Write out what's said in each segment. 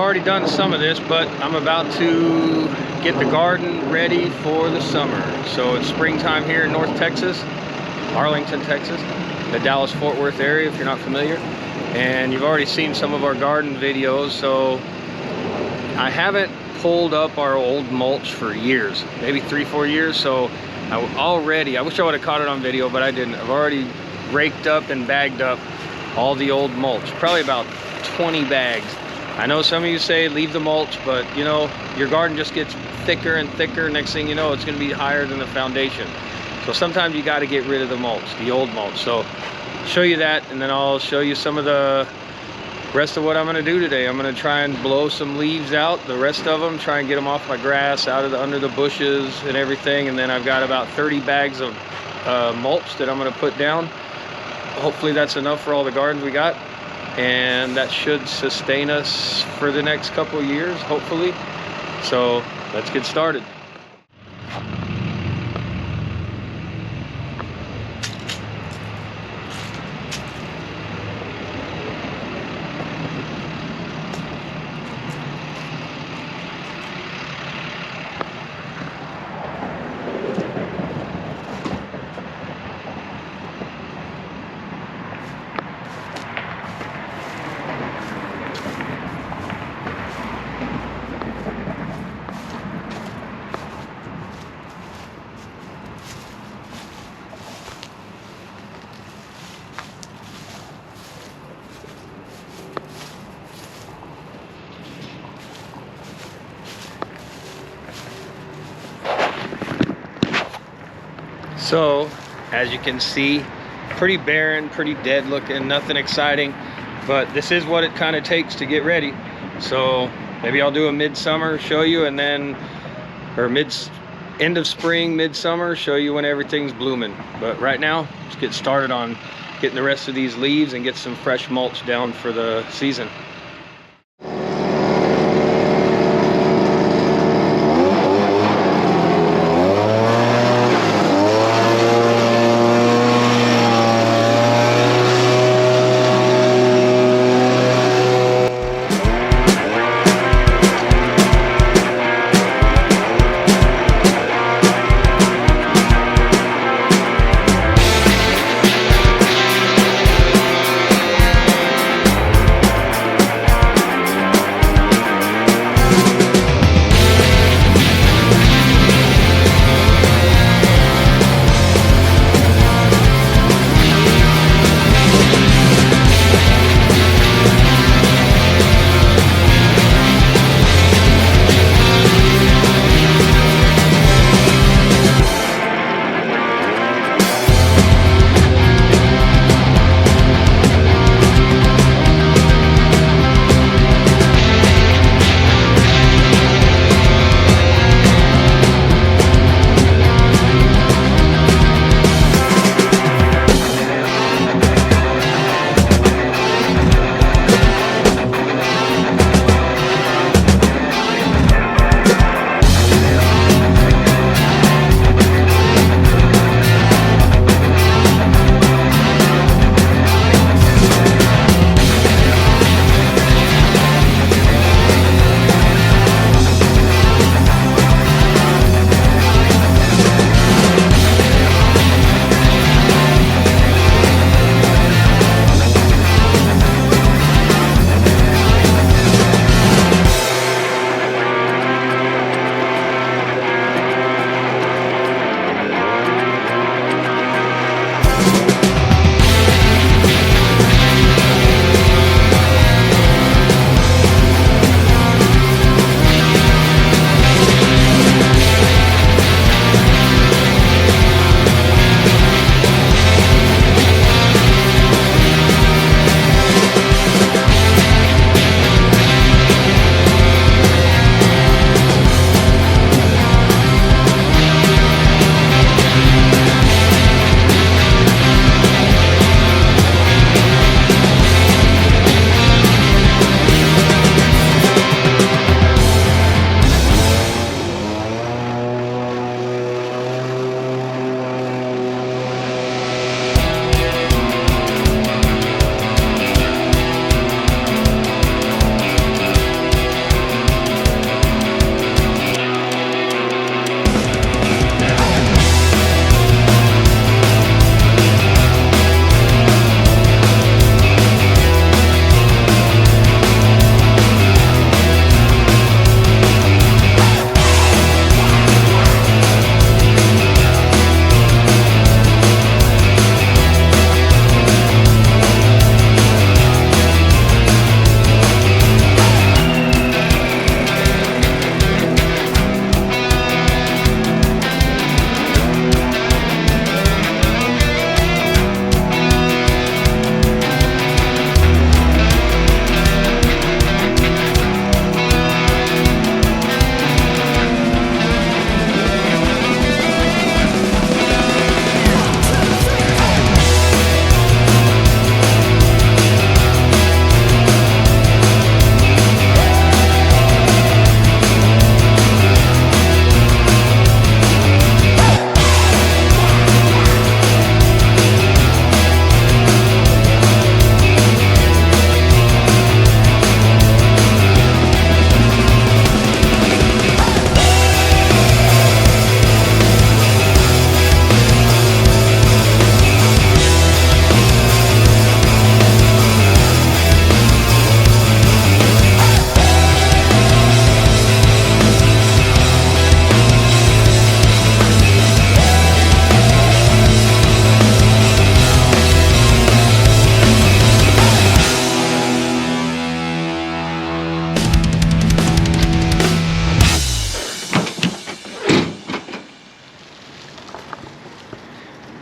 already done some of this, but I'm about to get the garden ready for the summer. So it's springtime here in North Texas, Arlington, Texas, the Dallas-Fort Worth area if you're not familiar. And you've already seen some of our garden videos, so I haven't pulled up our old mulch for years, maybe 3-4 years. So I wish I would have caught it on video, but I didn't. I've already raked up and bagged up all the old mulch, probably about 20 bags. I know some of you say leave the mulch, but you know, your garden just gets thicker and thicker. Next thing you know, it's going to be higher than the foundation. So sometimes you got to get rid of the mulch, the old mulch. So I'll show you that, and then I'll show you some of the rest of what I'm going to do today. I'm going to try and blow some leaves out, the rest of them, try and get them off my grass, out of under the bushes and everything. And then I've got about 30 bags of mulch that I'm going to put down. Hopefully that's enough for all the gardens we got, and that should sustain us for the next couple of years, hopefully. So let's get started. So, as you can see, pretty barren, pretty dead looking, nothing exciting, but this is what it kind of takes to get ready. So maybe I'll do a midsummer, show you, and then, or end of spring, midsummer, show you when everything's blooming. But right now, let's get started on getting the rest of these leaves and get some fresh mulch down for the season.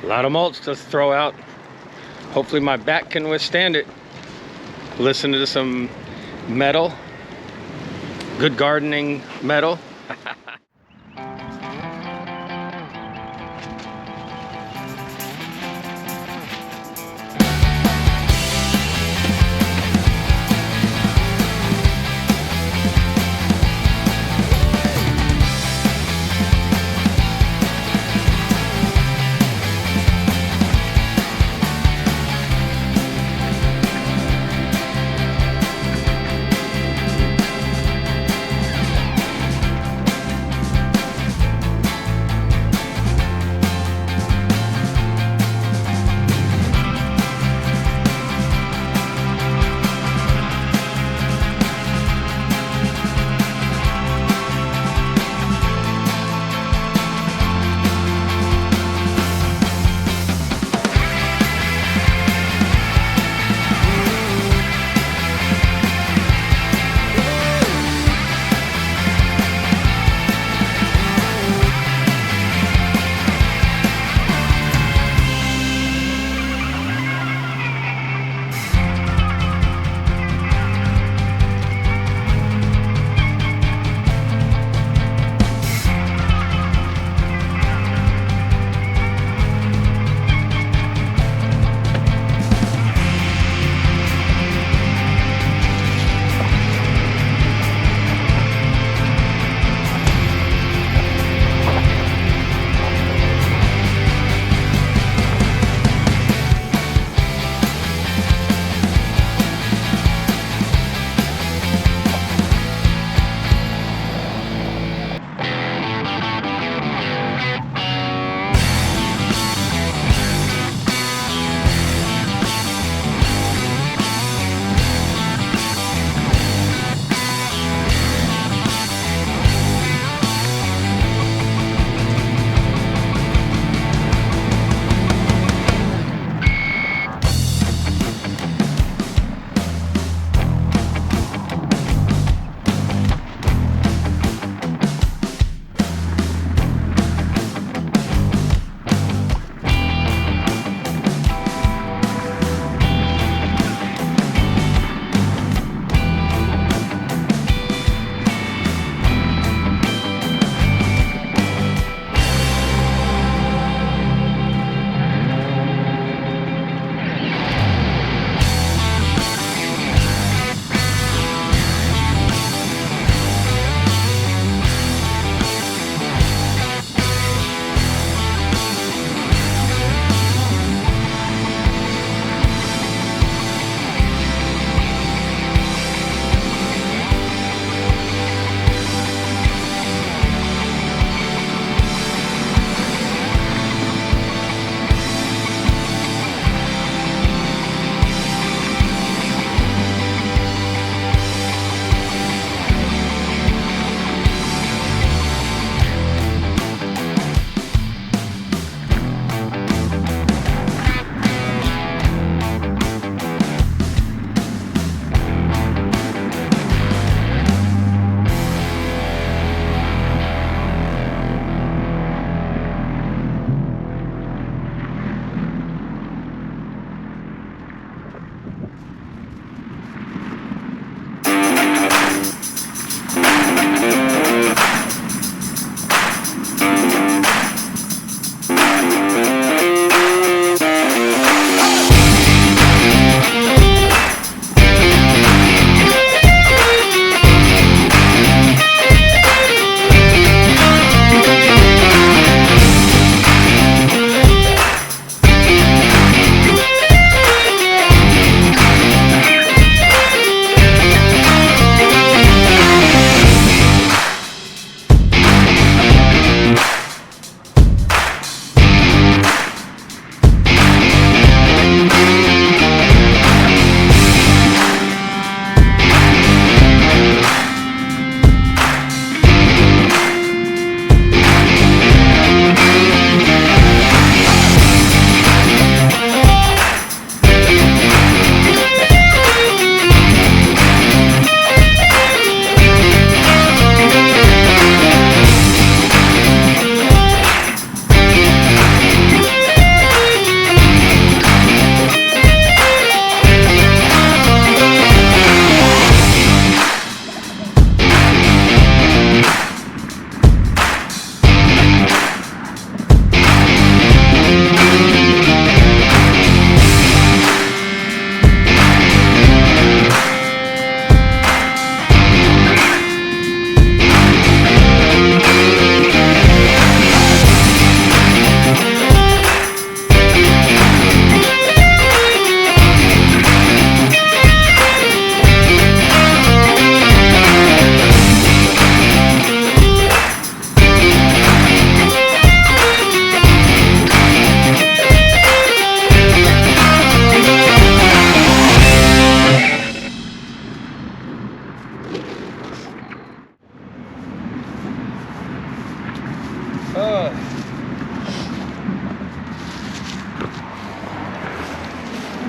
A lot of mulch to throw out. Hopefully my back can withstand it. Listen to some metal. Good gardening metal.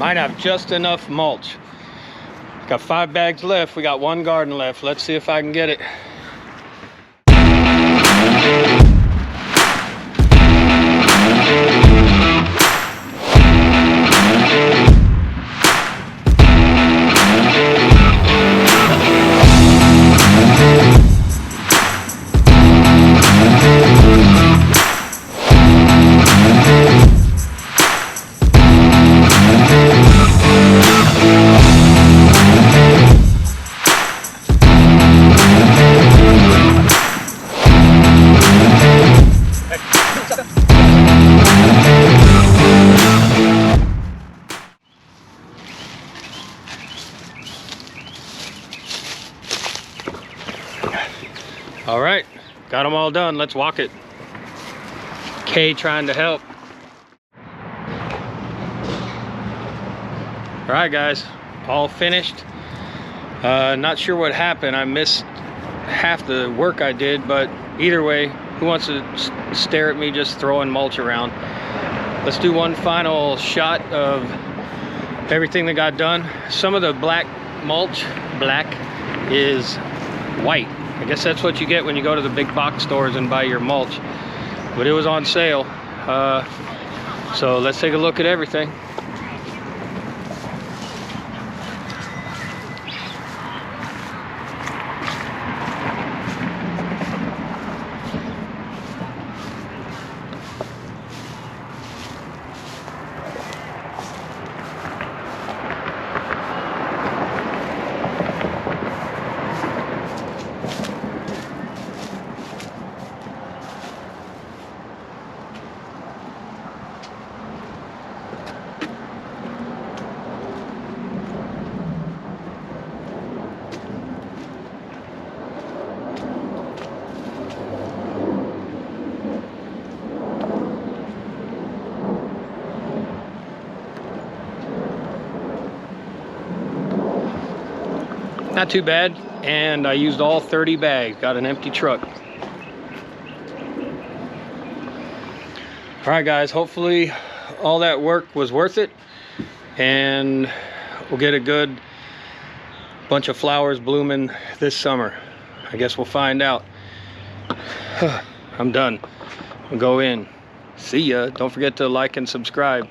Might have just enough mulch. Got 5 bags left. We got 1 garden left. Let's see if I can get it. All right, got them all done. Let's walk it. Kay trying to help. All right, guys, all finished. Not sure what happened. I missed half the work I did, but either way, who wants to stare at me just throwing mulch around? Let's do one final shot of everything that got done. Some of the black mulch, black is white. I guess that's what you get when you go to the big box stores and buy your mulch. But it was on sale. So let's take a look at everything. Not too bad, and I used all 30 bags. Got an empty truck. All right, guys, hopefully all that work was worth it, and we'll get a good bunch of flowers blooming this summer. I guess we'll find out. I'm done. I'll go in. See ya. Don't forget to like and subscribe.